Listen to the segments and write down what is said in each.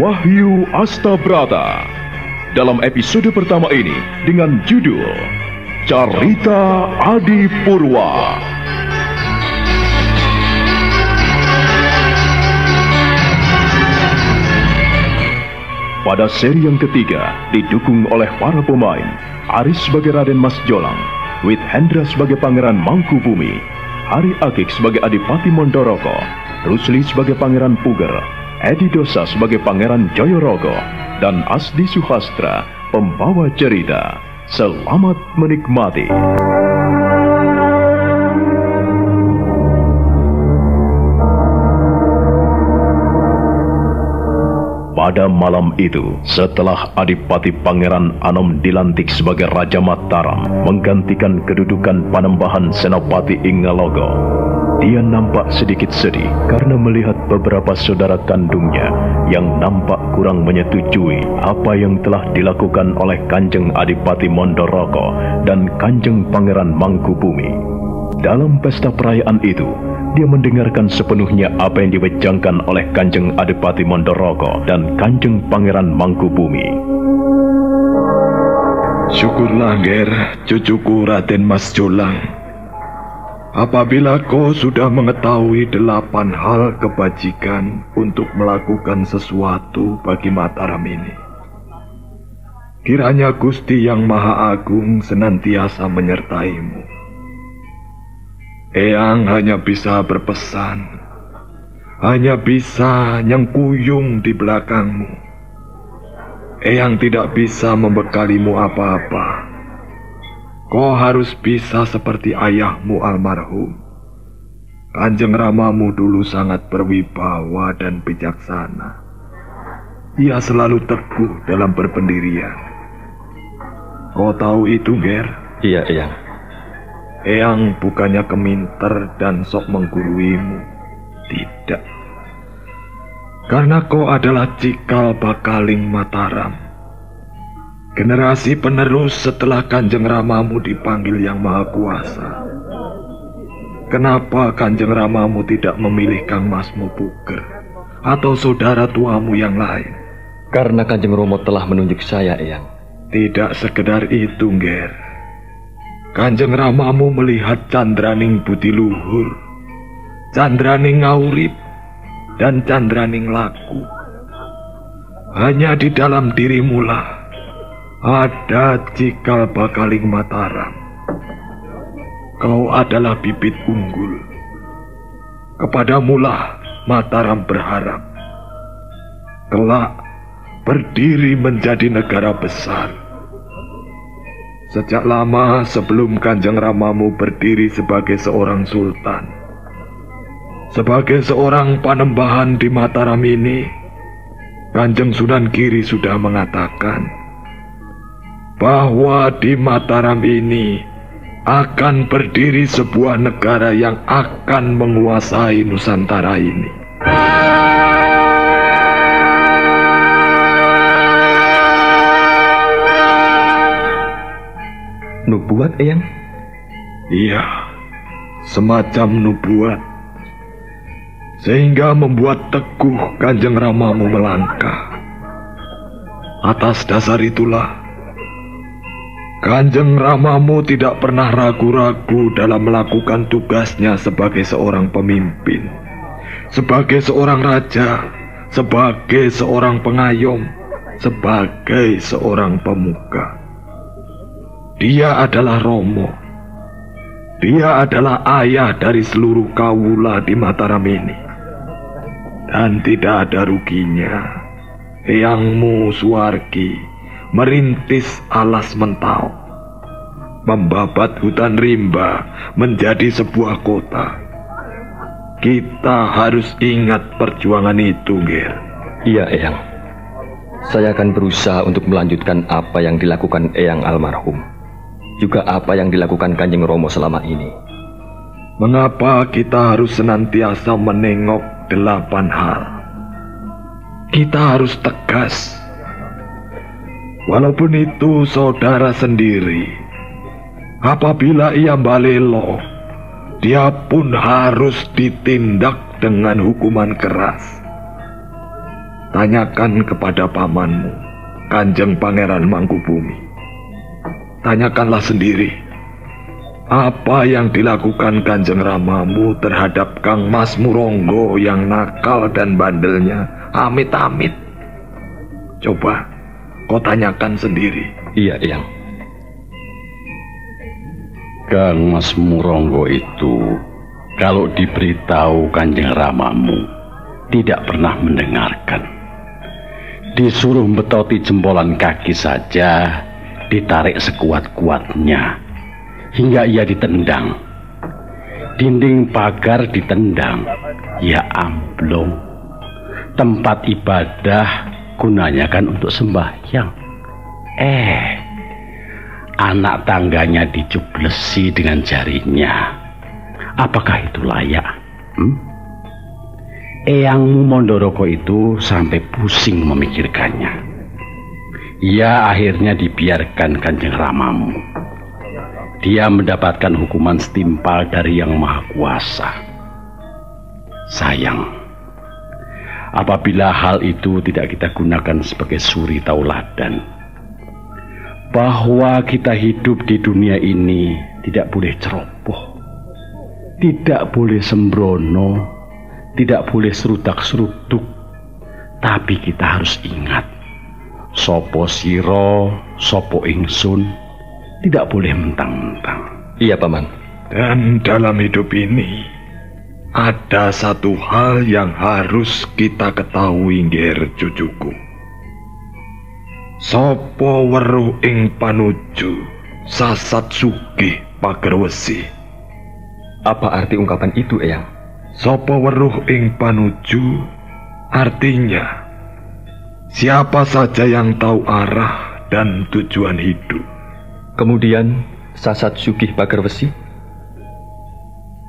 Wahyu Astabrata dalam episode pertama ini dengan judul Carita Adipurwa. Pada seri yang ketiga didukung oleh para pemain Aris sebagai Raden Mas Jolang, Wit Hendra sebagai Pangeran Mangkubumi, Hari Akik sebagai Adipati Mondoroko, Rusli sebagai Pangeran Puger, Edi Dosa sebagai Pangeran Joyorogo, dan Asdi Suhastra, pembawa cerita. Selamat menikmati. Pada malam itu, setelah Adipati Pangeran Anom dilantik sebagai Raja Mataram, menggantikan kedudukan Panembahan Senopati Ingelogo, dia nampak sedikit sedih karena melihat beberapa saudara kandungnya yang nampak kurang menyetujui apa yang telah dilakukan oleh Kanjeng Adipati Mondoroko dan Kanjeng Pangeran Mangkubumi. Dalam pesta perayaan itu, dia mendengarkan sepenuhnya apa yang diwejangkan oleh Kanjeng Adipati Mondoroko dan Kanjeng Pangeran Mangkubumi. Syukurlah, Ger, cucuku Raden Mas Jolang. Apabila kau sudah mengetahui 8 hal kebajikan untuk melakukan sesuatu bagi Mataram ini, kiranya Gusti Yang Maha Agung senantiasa menyertaimu. Eyang hanya bisa berpesan, hanya bisa nyengkuyung di belakangmu. Eyang tidak bisa membekalimu apa-apa. Kau harus bisa seperti ayahmu almarhum. Kanjeng Ramamu dulu sangat berwibawa dan bijaksana. Ia selalu teguh dalam berpendirian. Kau tahu itu, Ger? Iya, Eyang. Eyang bukannya keminter dan sok mengguruimu. Tidak. Karena kau adalah cikal bakaling Mataram. Generasi penerus setelah Kanjeng Ramamu dipanggil Yang Maha Kuasa. Kenapa Kanjeng Ramamu tidak memilih Kang Masmu Puger atau saudara tuamu yang lain? Karena Kanjeng Romo telah menunjuk saya, Eyang. Tidak sekedar itu, Ger. Kanjeng Ramamu melihat Candraning Budiluhur, Candraning Ngaurip, dan Candraning Laku. Hanya di dalam dirimulah ada cikal bakaling Mataram. Kau adalah bibit unggul. Kepadamulah Mataram berharap kelak berdiri menjadi negara besar. Sejak lama sebelum Kanjeng Ramamu berdiri sebagai seorang sultan, sebagai seorang panembahan di Mataram ini, Kanjeng Sunan Giri sudah mengatakan bahwa di Mataram ini akan berdiri sebuah negara yang akan menguasai Nusantara ini. Nubuat, Eyang? Iya, semacam nubuat. Sehingga membuat teguh Kanjeng Ramamu melangkah. Atas dasar itulah Kanjeng Ramamu tidak pernah ragu-ragu dalam melakukan tugasnya sebagai seorang pemimpin, sebagai seorang raja, sebagai seorang pengayom, sebagai seorang pemuka. Dia adalah Romo. Dia adalah ayah dari seluruh kawula di Mataram ini. Dan tidak ada ruginya Eyangmu Suwargi merintis alas mentau, membabat hutan rimba menjadi sebuah kota. Kita harus ingat perjuangan itu, Ger. Iya, Eyang. Saya akan berusaha untuk melanjutkan apa yang dilakukan Eyang almarhum, juga apa yang dilakukan Kanjeng Romo selama ini. Mengapa kita harus senantiasa menengok 8 hal? kita harus tegas. Walaupun itu saudara sendiri, apabila ia balelo, dia pun harus ditindak dengan hukuman keras. Tanyakan kepada pamanmu, Kanjeng Pangeran Mangkubumi. Tanyakanlah sendiri, apa yang dilakukan Kanjeng Ramamu terhadap Kang Mas Muronggo yang nakal dan bandelnya amit-amit. Coba kau tanyakan sendiri. Iya, Eyang. Kang Mas Muronggo itu kalau diberitahu Kanjeng Ramamu tidak pernah mendengarkan. Disuruh betoti jempolan kaki saja ditarik sekuat-kuatnya hingga ia ditendang. Dinding pagar ditendang, ya amblong. Tempat ibadah gunanya kan untuk sembahyang. Anak tangganya dijublesi dengan jarinya. Apakah itu layak? Eyangmu Mondoroko itu sampai pusing memikirkannya. Ia akhirnya dibiarkan Kanjeng Ramamu. Dia mendapatkan hukuman setimpal dari Yang Maha Kuasa. Sayang, apabila hal itu tidak kita gunakan sebagai suri tauladan, bahwa kita hidup di dunia ini tidak boleh ceroboh, tidak boleh sembrono, tidak boleh serudak-seruduk, tapi kita harus ingat, sopo siro, sopo ingsun, tidak boleh mentang-mentang. Iya, Paman. Dan dalam hidup ini, ada satu hal yang harus kita ketahui, Nger cucuku. Sopo weruh ing panuju, sasat sugih pager wesi. Apa arti ungkapan itu, Eyang? Sopo weruh ing panuju artinya siapa saja yang tahu arah dan tujuan hidup. Kemudian sasat sugih pager wesi.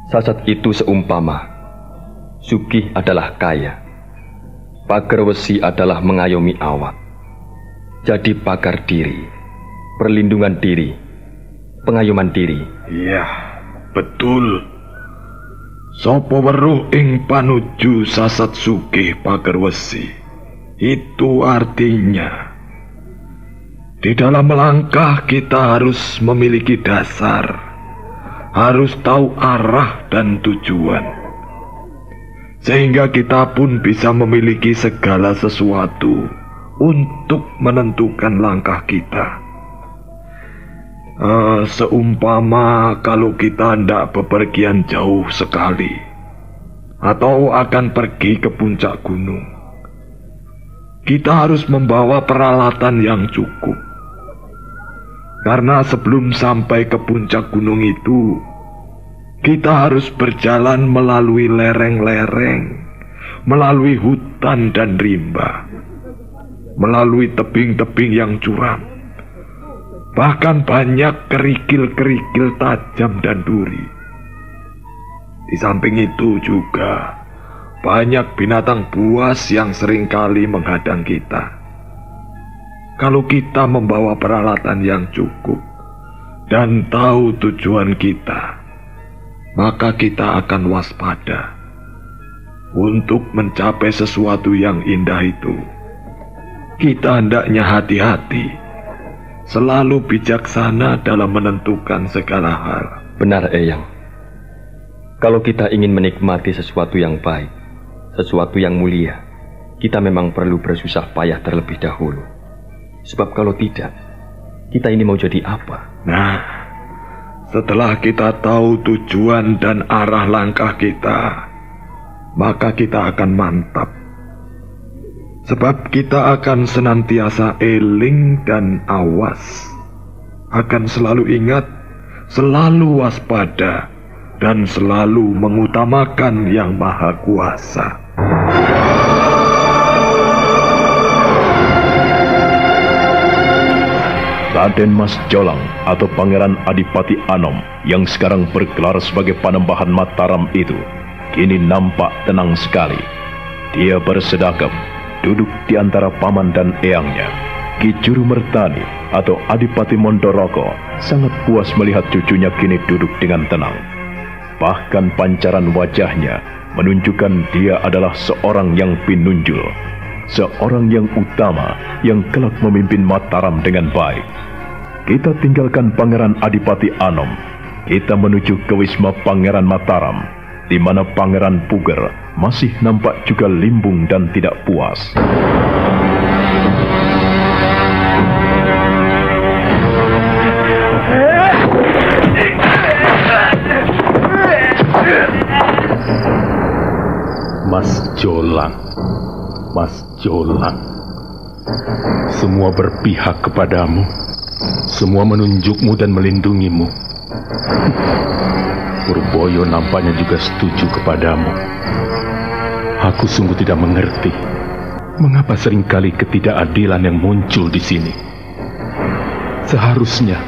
Sasat itu seumpama sugih adalah kaya, pager wesi adalah mengayomi awak. Jadi pagar diri, perlindungan diri, pengayoman diri. Iya, betul. Sopo weruh ing panuju sasat sugih pager wesi. Itu artinya di dalam melangkah kita harus memiliki dasar, harus tahu arah dan tujuan, sehingga kita pun bisa memiliki segala sesuatu untuk menentukan langkah kita. Seumpama kalau kita hendak bepergian jauh sekali atau akan pergi ke puncak gunung, kita harus membawa peralatan yang cukup. Karena sebelum sampai ke puncak gunung itu, kita harus berjalan melalui lereng-lereng, melalui hutan dan rimba, melalui tebing-tebing yang curam. Bahkan banyak kerikil-kerikil tajam dan duri. Di samping itu juga banyak binatang buas yang seringkali menghadang kita. Kalau kita membawa peralatan yang cukup dan tahu tujuan kita, maka kita akan waspada untuk mencapai sesuatu yang indah itu. Kita hendaknya hati-hati, selalu bijaksana dalam menentukan segala hal. Benar, Eyang. Kalau kita ingin menikmati sesuatu yang baik, sesuatu yang mulia, kita memang perlu bersusah payah terlebih dahulu. Sebab kalau tidak, kita ini mau jadi apa? Nah, setelah kita tahu tujuan dan arah langkah kita, maka kita akan mantap. Sebab kita akan senantiasa eling dan awas, akan selalu ingat, selalu waspada, dan selalu mengutamakan Yang Maha Kuasa. Raden Mas Jolang atau Pangeran Adipati Anom yang sekarang bergelar sebagai Panembahan Mataram itu kini nampak tenang sekali. Dia bersedekap, duduk di antara paman dan eyangnya. Ki Juru Mertani atau Adipati Mondoroko sangat puas melihat cucunya kini duduk dengan tenang. Bahkan pancaran wajahnya menunjukkan dia adalah seorang yang pinunjul, seorang yang utama yang kelak memimpin Mataram dengan baik. Kita tinggalkan Pangeran Adipati Anom. Kita menuju ke Wisma Pangeran Mataram, di mana Pangeran Puger masih nampak juga limbung dan tidak puas. Mas Jolang, semua berpihak kepadamu, semua menunjukmu dan melindungimu. Purboyo nampaknya juga setuju kepadamu. Aku sungguh tidak mengerti mengapa seringkali ketidakadilan yang muncul di sini. Seharusnya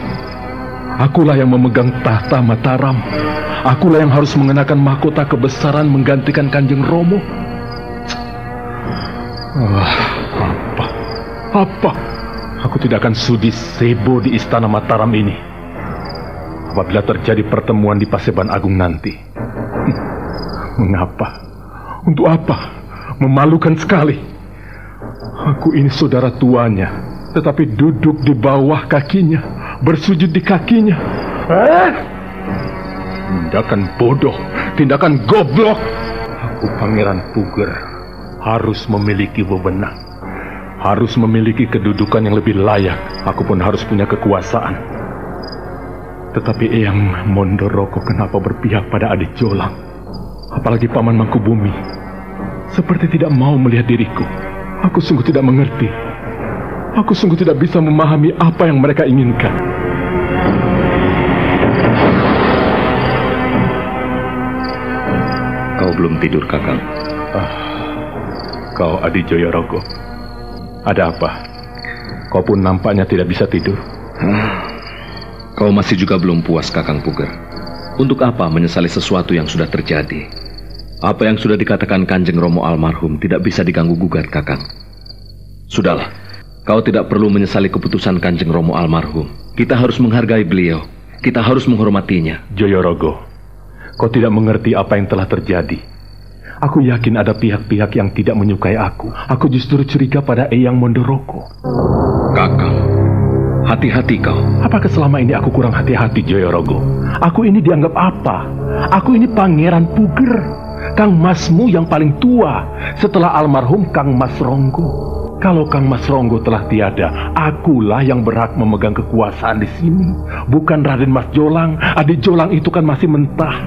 akulah yang memegang tahta Mataram. Akulah yang harus mengenakan mahkota kebesaran menggantikan Kanjeng Romo. Apa? Aku tidak akan sudi sebo di istana Mataram ini. Apabila terjadi pertemuan di Paseban Agung nanti. Mengapa? Untuk apa? Memalukan sekali. Aku ini saudara tuanya, tetapi duduk di bawah kakinya, bersujud di kakinya. Tindakan bodoh, tindakan goblok. Aku Pangeran Puger harus memiliki wewenang, harus memiliki kedudukan yang lebih layak. Aku pun harus punya kekuasaan. Tetapi Eyang Mondoroko kenapa berpihak pada adik Jolang? Apalagi Paman Mangkubumi, seperti tidak mau melihat diriku. Aku sungguh tidak mengerti. Aku sungguh tidak bisa memahami apa yang mereka inginkan. Kau belum tidur, Kakang? Kau Adi Joyorogo, ada apa? Kau pun nampaknya tidak bisa tidur. Kau masih juga belum puas, Kakang Puger. Untuk apa menyesali sesuatu yang sudah terjadi? Apa yang sudah dikatakan Kanjeng Romo almarhum tidak bisa diganggu-gugat, Kakang. Sudahlah, kau tidak perlu menyesali keputusan Kanjeng Romo almarhum. Kita harus menghargai beliau. Kita harus menghormatinya. Joyorogo, kau tidak mengerti apa yang telah terjadi. Aku yakin ada pihak-pihak yang tidak menyukai aku. Aku justru curiga pada Eyang Mondoroko. Kakang, hati-hati kau. Apakah selama ini aku kurang hati-hati, Joyorogo? Aku ini dianggap apa? Aku ini Pangeran Puger, Kang Masmu yang paling tua setelah almarhum Kang Mas Ronggo. Kalau Kang Mas Ronggo telah tiada, akulah yang berhak memegang kekuasaan di sini, bukan Raden Mas Jolang. Adik Jolang itu kan masih mentah.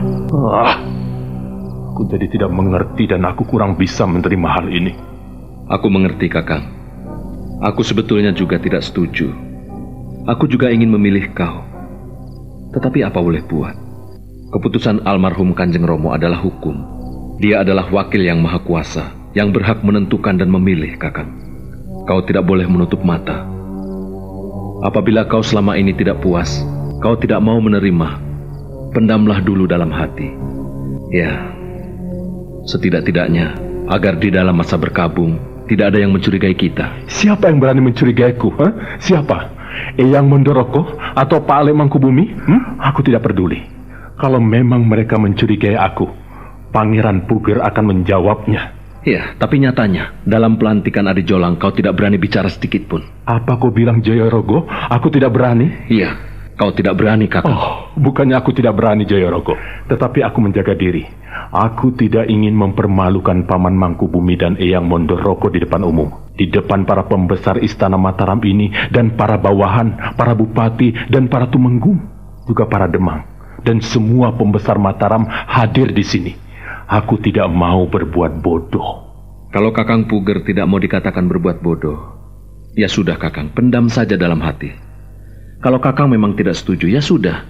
Aku jadi tidak mengerti dan aku kurang bisa menerima hal ini. Aku mengerti, Kakang. Aku sebetulnya juga tidak setuju. Aku juga ingin memilih kau. Tetapi apa boleh buat? Keputusan almarhum Kanjeng Romo adalah hukum. Dia adalah wakil yang maha kuasa, yang berhak menentukan dan memilih, Kakang. Kau tidak boleh menutup mata. Apabila kau selama ini tidak puas, kau tidak mau menerima, pendamlah dulu dalam hati. Ya, setidak-tidaknya agar di dalam masa berkabung tidak ada yang mencurigai kita. Siapa yang berani mencurigaiku? Siapa? Eyang Mondoroko atau Pak Ale Mangkubumi? Aku tidak peduli. Kalau memang mereka mencurigai aku, Pangeran Puger akan menjawabnya. Ya, tapi nyatanya dalam pelantikan Adi Jolang kau tidak berani bicara sedikit pun. Apa kau bilang, Joyorogo? Aku tidak berani? Iya, kau tidak berani, Kakang. Bukannya aku tidak berani, Joyorogo, tetapi aku menjaga diri. Aku tidak ingin mempermalukan Paman Mangkubumi dan Eyang Mondoroko di depan umum, di depan para pembesar istana Mataram ini dan para bawahan, para bupati dan para tumenggung, juga para demang dan semua pembesar Mataram hadir di sini. Aku tidak mau berbuat bodoh. Kalau Kakang Puger tidak mau dikatakan berbuat bodoh, ya sudah, Kakang, pendam saja dalam hati. Kalau Kakang memang tidak setuju, ya sudah.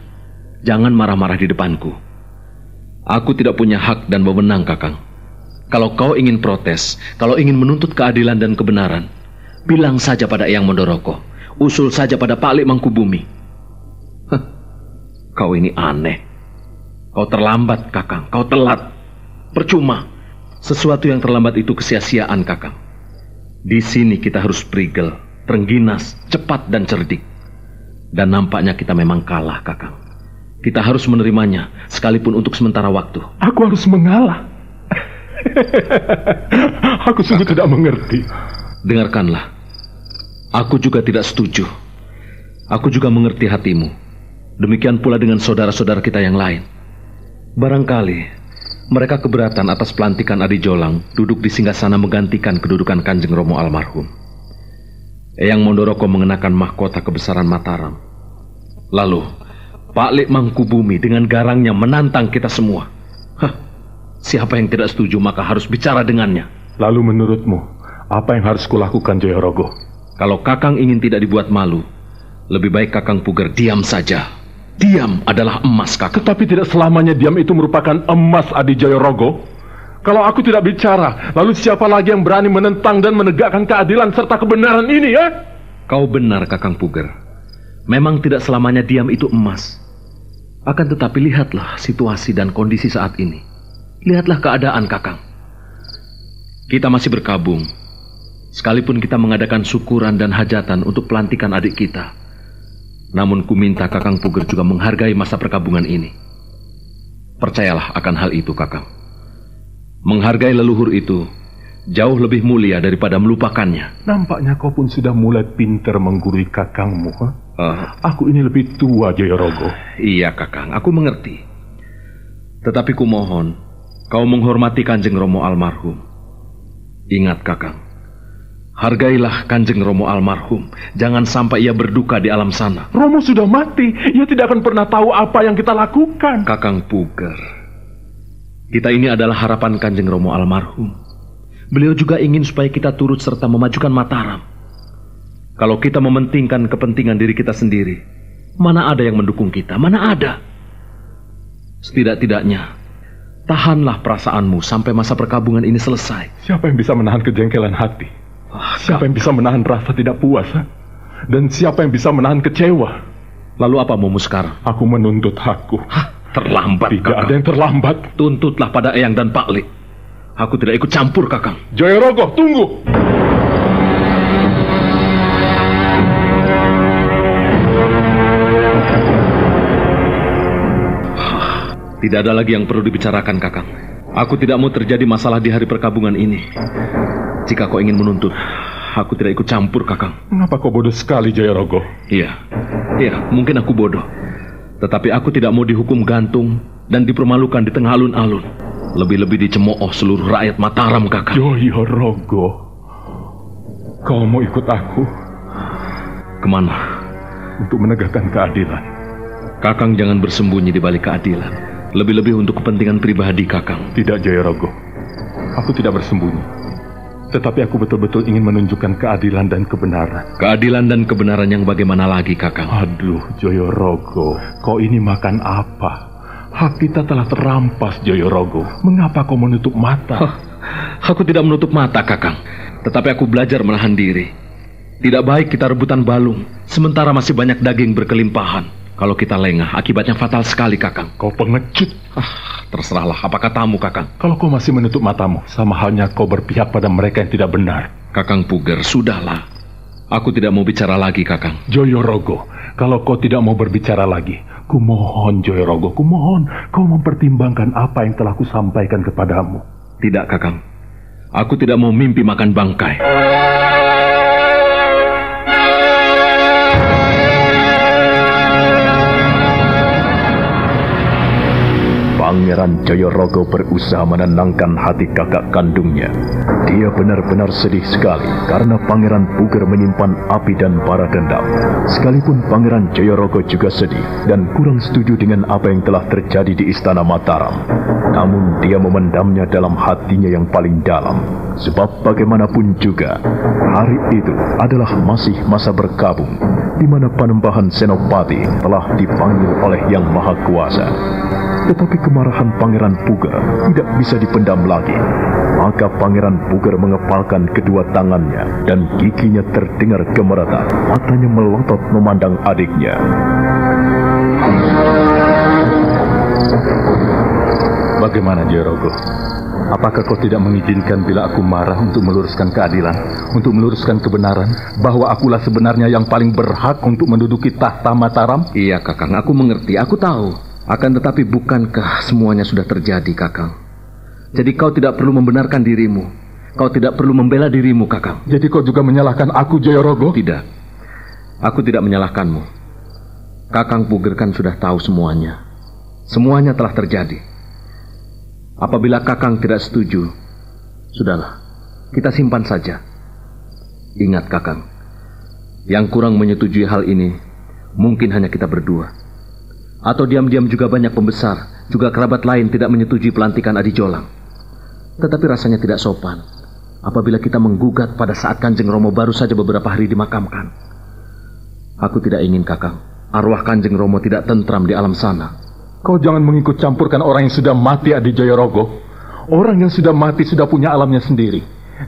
Jangan marah-marah di depanku. Aku tidak punya hak dan wewenang, Kakang. Kalau kau ingin protes, kalau ingin menuntut keadilan dan kebenaran, bilang saja pada Eyang Mondoroko. Usul saja pada Pak Alik Mangkubumi. Kau ini aneh. Kau terlambat, Kakang. Kau telat. Percuma. Sesuatu yang terlambat itu kesia-siaan, Kakang. Di sini kita harus prigel, terengginas, cepat dan cerdik. Dan nampaknya kita memang kalah, Kakang. Kita harus menerimanya, sekalipun untuk sementara waktu. Aku harus mengalah. Aku sungguh tidak mengerti. Dengarkanlah. Aku juga tidak setuju. Aku juga mengerti hatimu. Demikian pula dengan saudara-saudara kita yang lain. Barangkali mereka keberatan atas pelantikan Adi Jolang duduk di singgasana menggantikan kedudukan Kanjeng Romo almarhum. Eyang Mondoroko mengenakan mahkota kebesaran Mataram. Lalu Pak Lek Mangkubumi dengan garangnya menantang kita semua. Siapa yang tidak setuju maka harus bicara dengannya. Lalu menurutmu, apa yang harus kulakukan, Jayorogo? Kalau Kakang ingin tidak dibuat malu, lebih baik Kakang Puger diam saja. Diam adalah emas, Kakang. Tetapi tidak selamanya diam itu merupakan emas, Adi Jayorogo. Kalau aku tidak bicara, lalu siapa lagi yang berani menentang dan menegakkan keadilan serta kebenaran ini, ya? Kau benar, Kakang Puger. Memang tidak selamanya diam itu emas. Akan tetapi lihatlah situasi dan kondisi saat ini. Lihatlah keadaan, Kakang. Kita masih berkabung. Sekalipun kita mengadakan syukuran dan hajatan untuk pelantikan adik kita. Namun ku minta Kakang Puger juga menghargai masa perkabungan ini. Percayalah akan hal itu, Kakang. Menghargai leluhur itu jauh lebih mulia daripada melupakannya. Nampaknya kau pun sudah mulai pintar menggurui kakangmu. Aku ini lebih tua, Jayorogo. Iya, Kakang, aku mengerti. Tetapi ku mohon kau menghormati Kanjeng Romo almarhum. Ingat, Kakang, hargailah Kanjeng Romo almarhum. Jangan sampai ia berduka di alam sana. Romo sudah mati. Ia tidak akan pernah tahu apa yang kita lakukan. Kakang Puger, kita ini adalah harapan Kanjeng Romo almarhum. Beliau juga ingin supaya kita turut serta memajukan Mataram. Kalau kita mementingkan kepentingan diri kita sendiri, mana ada yang mendukung kita? Mana ada? Setidak-tidaknya tahanlah perasaanmu sampai masa perkabungan ini selesai. Siapa yang bisa menahan kejengkelan hati? Siapa yang bisa menahan rasa tidak puas? Dan siapa yang bisa menahan kecewa? Lalu apa maumu sekarang? Aku menuntut hakku. Terlambat, Tidak Kakang. ada yang terlambat. Tuntutlah pada Eyang dan Pak Lek. Aku tidak ikut campur, Kakang. Jayorogo, tunggu! Tidak ada lagi yang perlu dibicarakan, Kakang. Aku tidak mau terjadi masalah di hari perkabungan ini. Jika kau ingin menuntut, aku tidak ikut campur, Kakang. Mengapa kau bodoh sekali, Jayorogo? Iya, mungkin aku bodoh. Tetapi aku tidak mau dihukum gantung dan dipermalukan di tengah alun-alun. Lebih-lebih dicemooh seluruh rakyat Mataram, Kakang. Jayorogo, kau mau ikut aku? Kemana? Untuk menegakkan keadilan. Kakang jangan bersembunyi di balik keadilan. Lebih-lebih untuk kepentingan pribadi, Kakang. Tidak, Jayorogo. Aku tidak bersembunyi. Tetapi aku betul-betul ingin menunjukkan keadilan dan kebenaran. Keadilan dan kebenaran yang bagaimana lagi, Kakang? Aduh, Jayorogo, kau ini makan apa? Hak kita telah terampas, Jayorogo. Mengapa kau menutup mata? Aku tidak menutup mata, Kakang. Tetapi aku belajar menahan diri. Tidak baik kita rebutan balung, sementara masih banyak daging berkelimpahan. Kalau kita lengah, akibatnya fatal sekali, Kakang. Kau pengecut. Terserahlah, apa katamu, Kakang? Kalau kau masih menutup matamu, sama halnya kau berpihak pada mereka yang tidak benar. Kakang Puger, sudahlah. Aku tidak mau bicara lagi, Kakang. Jayorogo, kalau kau tidak mau berbicara lagi, kumohon, Jayorogo, kumohon, kau mempertimbangkan apa yang telah kusampaikan kepadamu. Tidak, Kakang. Aku tidak mau mimpi makan bangkai. Pangeran Jayorogo berusaha menenangkan hati kakak kandungnya. Dia benar-benar sedih sekali karena Pangeran Puger menyimpan api dan bara dendam. Sekalipun Pangeran Jayorogo juga sedih dan kurang setuju dengan apa yang telah terjadi di Istana Mataram, namun dia memendamnya dalam hatinya yang paling dalam. Sebab bagaimanapun juga, hari itu adalah masih masa berkabung, di mana Panembahan Senopati telah dipanggil oleh Yang Maha Kuasa. Tetapi kemarahan Pangeran Puger tidak bisa dipendam lagi. Maka Pangeran Puger mengepalkan kedua tangannya dan giginya terdengar gemeretak. Matanya melotot memandang adiknya. Bagaimana, Jayorogo? Apakah kau tidak mengizinkan bila aku marah untuk meluruskan keadilan, untuk meluruskan kebenaran, bahwa akulah sebenarnya yang paling berhak untuk menduduki tahta Mataram? Iya, Kakang, aku mengerti, aku tahu. Akan tetapi bukankah semuanya sudah terjadi, Kakang? Jadi kau tidak perlu membenarkan dirimu. Kau tidak perlu membela dirimu, Kakang. Jadi kau juga menyalahkan aku, Jayorogo? Tidak. Aku tidak menyalahkanmu. Kakang Puger kan sudah tahu semuanya. Semuanya telah terjadi. Apabila Kakang tidak setuju, sudahlah, kita simpan saja. Ingat, Kakang, yang kurang menyetujui hal ini mungkin hanya kita berdua. Atau diam-diam juga banyak pembesar, juga kerabat lain tidak menyetujui pelantikan Adi Jolang. Tetapi rasanya tidak sopan apabila kita menggugat pada saat Kanjeng Romo baru saja beberapa hari dimakamkan. Aku tidak ingin, Kakang, arwah Kanjeng Romo tidak tentram di alam sana. Kau jangan mengikut campurkan orang yang sudah mati, Adi Jayorogo. Orang yang sudah mati sudah punya alamnya sendiri.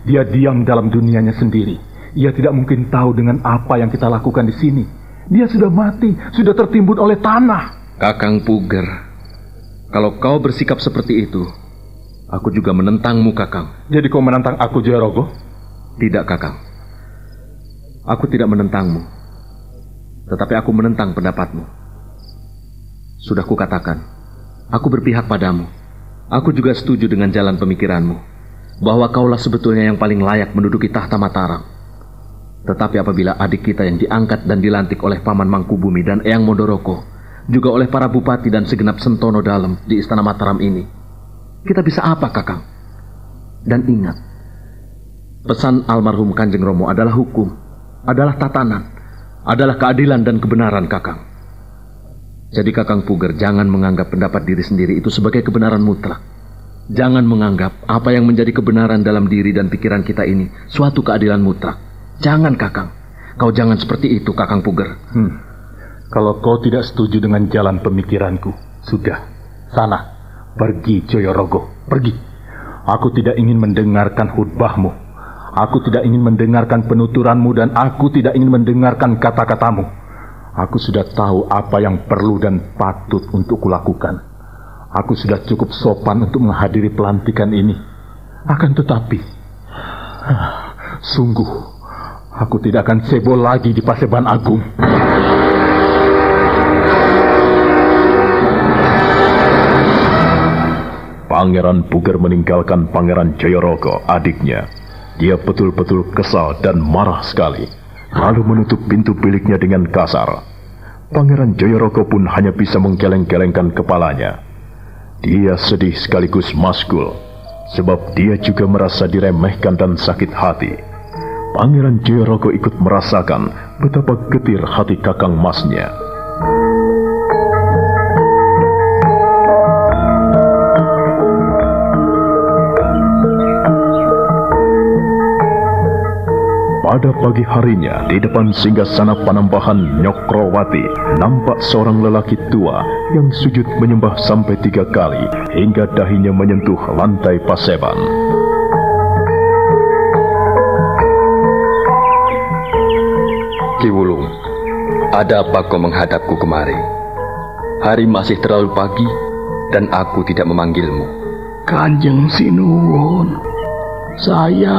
Dia diam dalam dunianya sendiri. Ia tidak mungkin tahu dengan apa yang kita lakukan di sini. Dia sudah mati, sudah tertimbun oleh tanah. Kakang Puger, kalau kau bersikap seperti itu, aku juga menentangmu, Kakang. Jadi kau menentang aku, Jayorogo? Tidak, Kakang. Aku tidak menentangmu. Tetapi aku menentang pendapatmu. Sudah kukatakan, aku berpihak padamu. Aku juga setuju dengan jalan pemikiranmu, bahwa kaulah sebetulnya yang paling layak menduduki tahta Mataram. Tetapi apabila adik kita yang diangkat dan dilantik oleh Paman Mangkubumi dan Eyang Mondoroko, juga oleh para bupati dan segenap Sentono Dalem di Istana Mataram ini, kita bisa apa, Kakang? Dan ingat, pesan almarhum Kanjeng Romo adalah hukum, adalah tatanan, adalah keadilan dan kebenaran, Kakang. Jadi Kakang Puger, jangan menganggap pendapat diri sendiri itu sebagai kebenaran mutlak. Jangan menganggap apa yang menjadi kebenaran dalam diri dan pikiran kita ini suatu keadilan mutlak. Jangan, Kakang. Kau jangan seperti itu, Kakang Puger. Kalau kau tidak setuju dengan jalan pemikiranku, sudah. Sana, pergi, Jayorogo. Pergi. Aku tidak ingin mendengarkan khutbahmu. Aku tidak ingin mendengarkan penuturanmu dan aku tidak ingin mendengarkan kata-katamu. Aku sudah tahu apa yang perlu dan patut untuk kulakukan. Aku sudah cukup sopan untuk menghadiri pelantikan ini. Akan tetapi, sungguh, aku tidak akan cebol lagi di Paseban Agung. Pangeran Puger meninggalkan Pangeran Jayorogo, adiknya. Dia betul-betul kesal dan marah sekali. Lalu menutup pintu biliknya dengan kasar. Pangeran Jayorogo pun hanya bisa menggeleng-gelengkan kepalanya. Dia sedih sekaligus maskul, sebab dia juga merasa diremehkan dan sakit hati. Pangeran Jayorogo ikut merasakan betapa getir hati kakang masnya. Pada pagi harinya, di depan singgasana Panembahan Nyokrowati, nampak seorang lelaki tua yang sujud menyembah sampai 3 kali hingga dahinya menyentuh lantai paseban. Ki Wulung, ada apa kau menghadapku kemari? Hari masih terlalu pagi dan aku tidak memanggilmu. Kanjeng Sinuwun, saya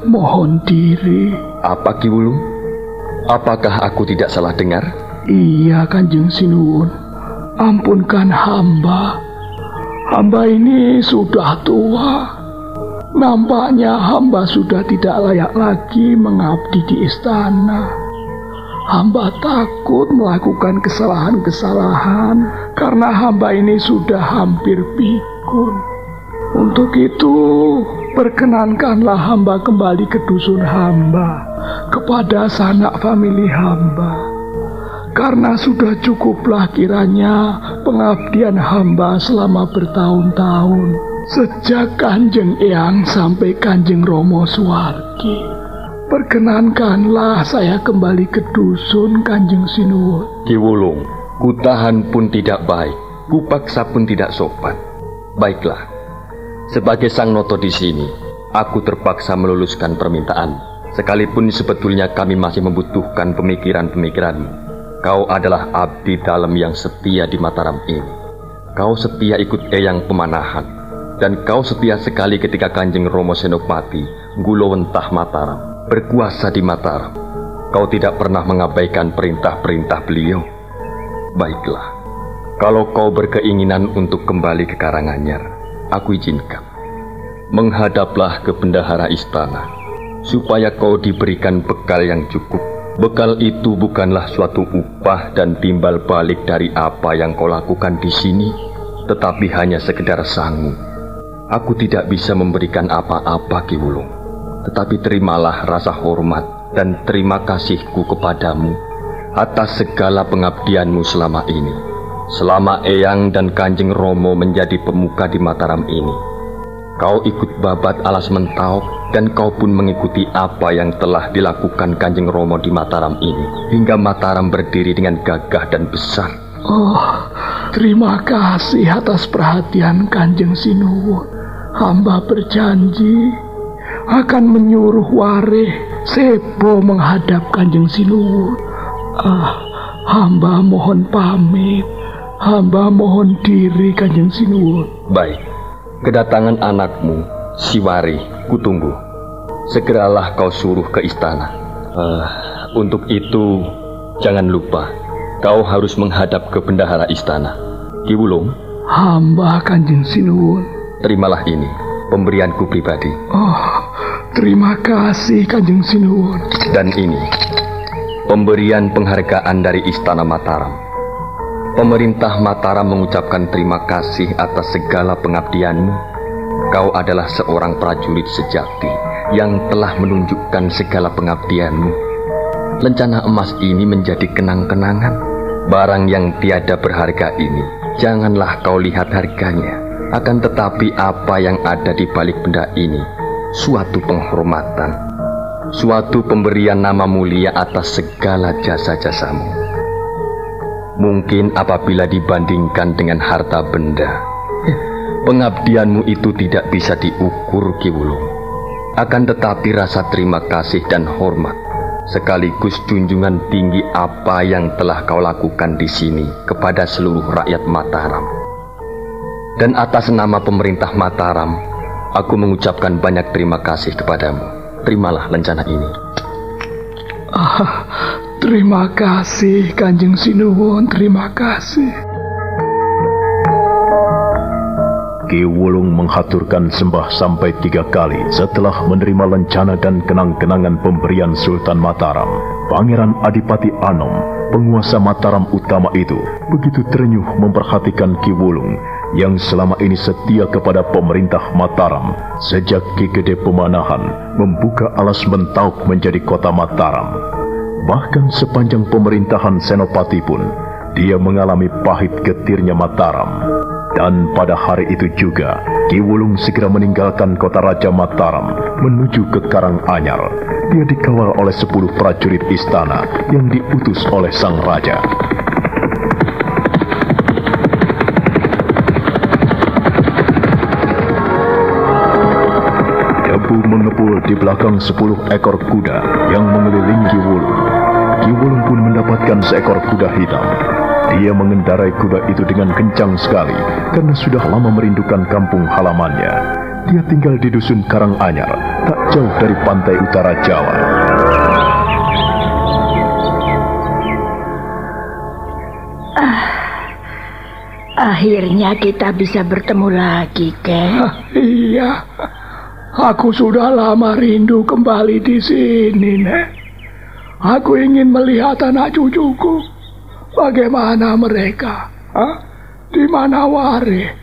mohon diri. Apa, Ki Wulung? Apakah aku tidak salah dengar? Iya, Kanjeng Sinuwun. Ampunkan hamba. Hamba ini sudah tua. Nampaknya hamba sudah tidak layak lagi mengabdi di istana. Hamba takut melakukan kesalahan-kesalahan karena hamba ini sudah hampir pikun. Untuk itu, perkenankanlah hamba kembali ke dusun hamba, kepada sanak famili hamba. Karena sudah cukuplah kiranya pengabdian hamba selama bertahun-tahun, sejak Kanjeng Eyang sampai Kanjeng Romo Suwargi. Perkenankanlah saya kembali ke dusun, Kanjeng Sinuwun. Ki Wulung, kutahan pun tidak baik, kupaksa pun tidak sopan. Baiklah. Sebagai sang noto di sini, aku terpaksa meluluskan permintaan. Sekalipun sebetulnya kami masih membutuhkan pemikiran-pemikiranmu. Kau adalah abdi dalam yang setia di Mataram ini. Kau setia ikut Eyang Pemanahan. Dan kau setia sekali ketika Kanjeng Romo Senopati Gulowentah Mataram berkuasa di Mataram. Kau tidak pernah mengabaikan perintah-perintah beliau. Baiklah, kalau kau berkeinginan untuk kembali ke Karanganyar, aku izinkan. Menghadaplah ke bendahara istana, supaya kau diberikan bekal yang cukup. Bekal itu bukanlah suatu upah dan timbal balik dari apa yang kau lakukan di sini, tetapi hanya sekedar sangu. Aku tidak bisa memberikan apa-apa, Ki Wulung, tetapi terimalah rasa hormat dan terima kasihku kepadamu atas segala pengabdianmu selama ini. Selama Eyang dan Kanjeng Romo menjadi pemuka di Mataram ini, kau ikut babat alas Mentauk, dan kau pun mengikuti apa yang telah dilakukan Kanjeng Romo di Mataram ini, hingga Mataram berdiri dengan gagah dan besar. Oh, terima kasih atas perhatian Kanjeng Sinuwun. Hamba berjanji akan menyuruh Wareh Sebo menghadap Kanjeng Sinuwun. Hamba mohon pamit. Hamba mohon diri, Kanjeng Sinuwun. Baik, kedatangan anakmu, si Wareh, kutunggu. Segeralah kau suruh ke istana. Untuk itu, jangan lupa, kau harus menghadap ke bendahara istana. Ki Wulung. Hamba, Kanjeng Sinuwun. Terimalah ini, pemberianku pribadi. Oh, terima kasih, Kanjeng Sinuwun. Dan ini, pemberian penghargaan dari Istana Mataram. Pemerintah Mataram mengucapkan terima kasih atas segala pengabdianmu. Kau adalah seorang prajurit sejati yang telah menunjukkan segala pengabdianmu. Lencana emas ini menjadi kenang-kenangan. Barang yang tiada berharga ini, janganlah kau lihat harganya. Akan tetapi apa yang ada di balik benda ini, suatu penghormatan, suatu pemberian nama mulia atas segala jasa-jasamu. Mungkin apabila dibandingkan dengan harta benda, pengabdianmu itu tidak bisa diukur, Ki Wulung. Akan tetapi rasa terima kasih dan hormat, sekaligus junjungan tinggi apa yang telah kau lakukan di sini kepada seluruh rakyat Mataram. Dan atas nama pemerintah Mataram, aku mengucapkan banyak terima kasih kepadamu. Terimalah lencana ini. Terima kasih, Kanjeng Sinuwun. Terima kasih. Ki Wulung menghaturkan sembah sampai 3 kali setelah menerima lencana dan kenang-kenangan pemberian Sultan Mataram. Pangeran Adipati Anom, penguasa Mataram utama itu, begitu terenyuh memperhatikan Ki Wulung yang selama ini setia kepada pemerintah Mataram sejak Ki Gede Pemanahan membuka alas Mentauk menjadi kota Mataram. Bahkan sepanjang pemerintahan Senopati pun, dia mengalami pahit getirnya Mataram. Dan pada hari itu juga, Ki Wulung segera meninggalkan kota Raja Mataram menuju ke Karanganyar. Dia dikawal oleh 10 prajurit istana yang diutus oleh sang raja. Debu mengepul di belakang 10 ekor kuda yang mengelilingi Ki Wulung. Ki Wulung pun mendapatkan seekor kuda hitam. Dia mengendarai kuda itu dengan kencang sekali karena sudah lama merindukan kampung halamannya. Dia tinggal di dusun Karanganyar, tak jauh dari pantai utara Jawa. Akhirnya kita bisa bertemu lagi, Ken. Iya, aku sudah lama rindu kembali di sini, Nek. Aku ingin melihat anak cucuku. Bagaimana mereka? Di mana Wareh?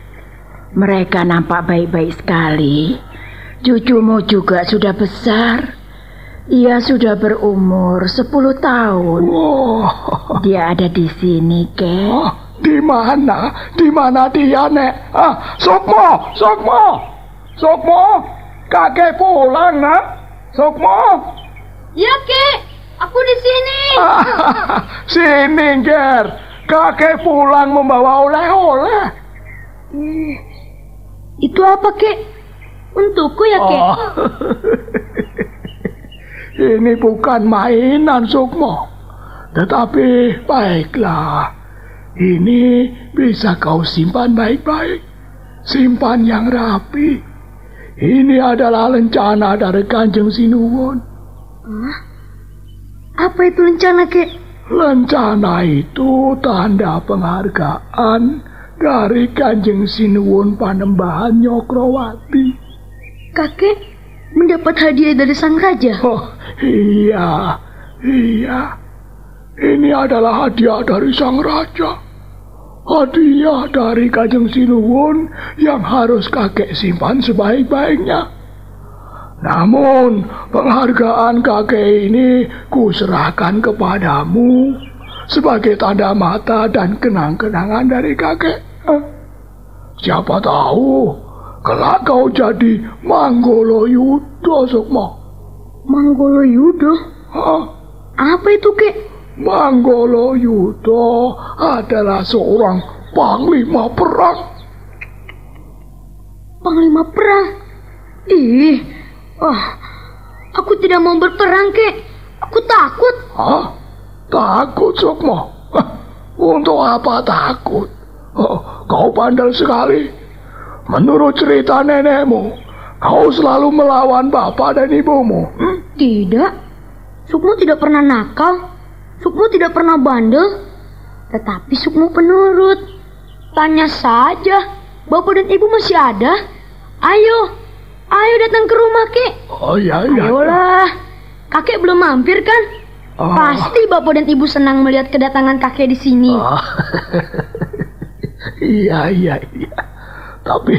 Mereka nampak baik-baik sekali. Cucumu juga sudah besar. Ia sudah berumur 10 tahun. Oh. Dia ada di sini, Ken. Di mana? Di mana dia, Nek? Sukmo, Sukmo, Sukmo, kakek pulang, Nak. Sukmo. Ya, Kek. Aku di sini. Sini, Ger. Kakek pulang membawa oleh-oleh. Itu apa, Kek? Untukku ya, Kek? Ini bukan mainan, Sukmo. Tetapi baiklah. Ini bisa kau simpan baik-baik. simpan yang rapi. Ini adalah lencana dari Kanjeng Sinuwun. Apa itu lencana, Kek? Lencana itu tanda penghargaan dari Kanjeng Sinuwun Panembahan Nyokrowati. Kakek mendapat hadiah dari sang raja? Oh, iya. Ini adalah hadiah dari sang raja. Hadiah dari Kanjeng Sinuwun yang harus kakek simpan sebaik-baiknya. Namun, penghargaan kakek ini kuserahkan kepadamu sebagai tanda mata dan kenang-kenangan dari kakek. Siapa tahu, kelak kau jadi Manggoloyudo, Sukmo. Manggoloyudo? Apa itu, Kek? Manggoloyudo adalah seorang panglima perang. Panglima perang? Aku tidak mau berperang, Kek. Aku takut. Takut, Sukmo? Untuk apa takut? Kau bandel sekali. Menurut cerita nenekmu, kau selalu melawan bapak dan ibumu. Tidak. Sukmo tidak pernah nakal. Sukmo tidak pernah bandel. Tetapi Sukmo penurut. Tanya saja, bapak dan ibu masih ada? Ayo datang ke rumah, Kek. Iya. Ayolah. Kakek belum mampir kan? Pasti bapak dan ibu senang melihat kedatangan kakek di sini. Iya. Tapi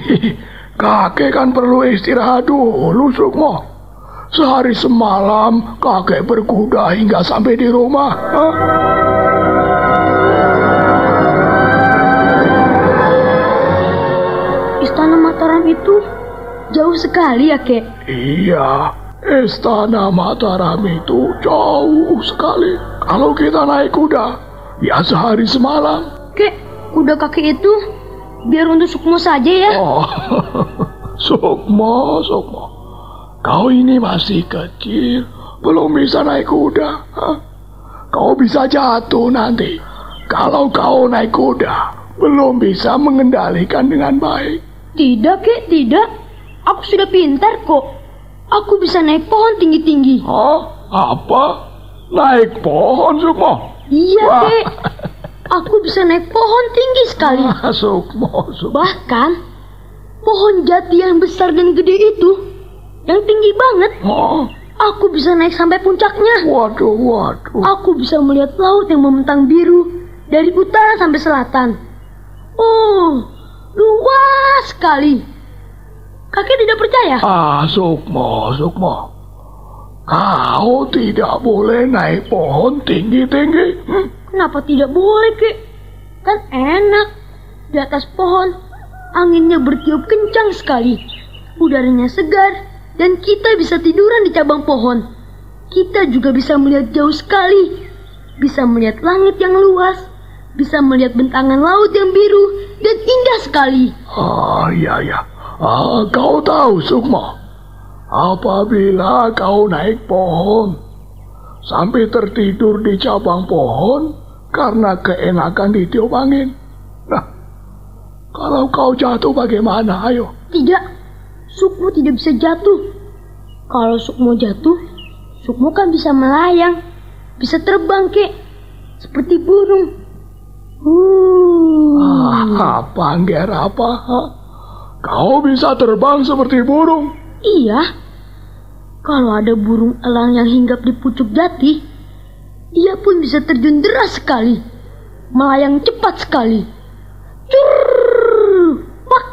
kakek kan perlu istirahat dulu, Sukmo. Sehari semalam kakek berkuda hingga sampai di rumah. Istana Mataram itu jauh sekali ya, Kek? Iya, Istana Mataram itu jauh sekali. Kalau kita naik kuda, ya sehari semalam. Kek, kuda kakek itu biar untuk Sukmo saja ya. Sukmo. Kau ini masih kecil, belum bisa naik kuda. Kau bisa jatuh nanti. Kalau kau naik kuda, belum bisa mengendalikan dengan baik. Tidak, Kek, tidak. Aku sudah pintar kok. Aku bisa naik pohon tinggi-tinggi. Apa? Naik pohon, Sukmo? Iya, Kek. Aku bisa naik pohon tinggi sekali. Sukmo. Bahkan, pohon jati yang besar dan gede itu, yang tinggi banget, aku bisa naik sampai puncaknya. Waduh. Aku bisa melihat laut yang membentang biru dari utara sampai selatan. Luas sekali. Kakek tidak percaya? Sukmo. Kau tidak boleh naik pohon tinggi-tinggi. Kenapa tidak boleh, Kek? Kan enak. Di atas pohon, anginnya bertiup kencang sekali. Udaranya segar. Dan kita bisa tiduran di cabang pohon. Kita juga bisa melihat jauh sekali. Bisa melihat langit yang luas. Bisa melihat bentangan laut yang biru dan indah sekali. Iya. Kau tahu, Sukmo, apabila kau naik pohon sampai tertidur di cabang pohon karena keenakan ditiup angin. Nah, kalau kau jatuh bagaimana? Ayo. Tidak. Sukmo tidak bisa jatuh. Kalau Sukmo jatuh, Sukmo kan bisa melayang, bisa terbang, Kek, seperti burung. Apa? Kau bisa terbang seperti burung? Iya. Kalau ada burung elang yang hinggap di pucuk jati, ia pun bisa terjun deras sekali, melayang cepat sekali. Pak,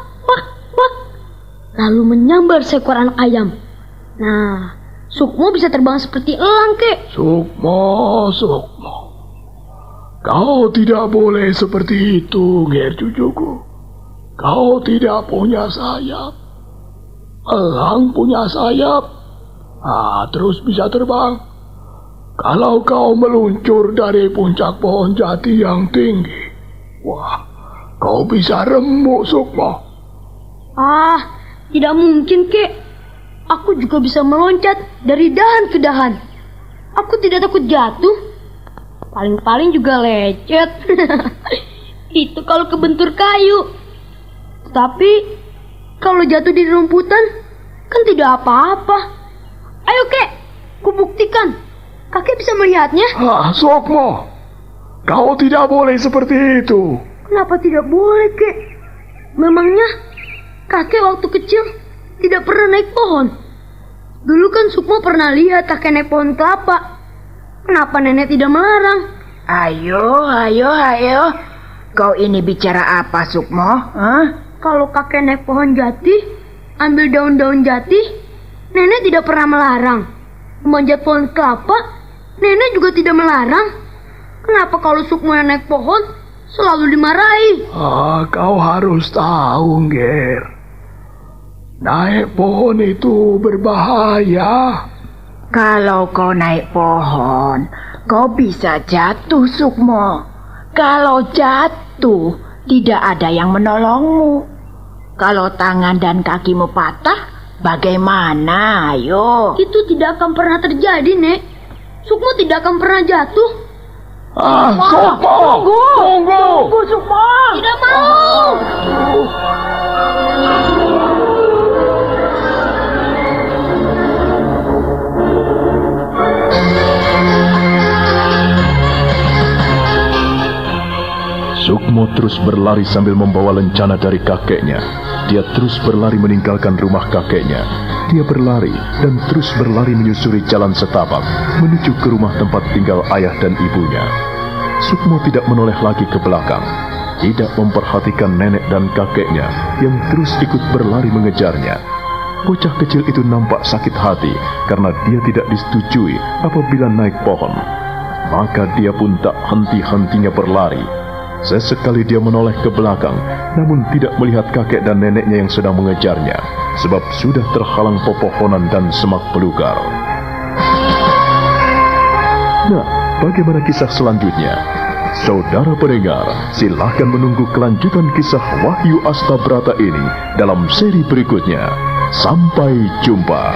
lalu menyambar seekor anak ayam. Nah, Sukmo bisa terbang seperti elang, Kek. Sukmo. Kau tidak boleh seperti itu, Ger cucuku. Kau tidak punya sayap. Elang punya sayap. Terus bisa terbang. Kalau kau meluncur dari puncak pohon jati yang tinggi, kau bisa remuk, Sukmo. Tidak mungkin, Kek. Aku juga bisa meloncat dari dahan ke dahan. Aku tidak takut jatuh. Paling-paling juga lecet. Itu kalau kebentur kayu. Tapi Kalau jatuh di rumputan, kan tidak apa-apa. Ayo, Kek, kubuktikan. Kakek bisa melihatnya. Sukmo, kau tidak boleh seperti itu. Kenapa tidak boleh, Kek? Memangnya kakek waktu kecil tidak pernah naik pohon? Dulu kan Sukmo pernah lihat kakek naik pohon kelapa. Kenapa nenek tidak melarang? Ayo. Kau ini bicara apa, Sukmo? Kalau kakek naik pohon jati, ambil daun-daun jati, nenek tidak pernah melarang. Memanjat pohon kelapa, nenek juga tidak melarang. Kenapa kalau Sukmo naik pohon selalu dimarahi? Kau harus tahu, Ger. Naik pohon itu berbahaya. Kalau kau naik pohon, kau bisa jatuh, Sukmo. Kalau jatuh, tidak ada yang menolongmu. Kalau tangan dan kakimu patah, bagaimana? Ayo. Itu tidak akan pernah terjadi, Nek. Sukmo tidak akan pernah jatuh. Sukmo! Tunggu, Sukmo! Tidak mau! Sukmo terus berlari sambil membawa lencana dari kakeknya. Dia terus berlari meninggalkan rumah kakeknya. Dia berlari dan terus berlari menyusuri jalan setapak menuju ke rumah tempat tinggal ayah dan ibunya. Sukmo tidak menoleh lagi ke belakang, tidak memperhatikan nenek dan kakeknya yang terus ikut berlari mengejarnya. Bocah kecil itu nampak sakit hati karena dia tidak disetujui apabila naik pohon. Maka dia pun tak henti-hentinya berlari. Sesekali dia menoleh ke belakang, namun tidak melihat kakek dan neneknya yang sedang mengejarnya, sebab sudah terhalang pepohonan dan semak belukar. Nah, bagaimana kisah selanjutnya? Saudara pendengar, silahkan menunggu kelanjutan kisah Wahyu Astabrata ini dalam seri berikutnya. Sampai jumpa.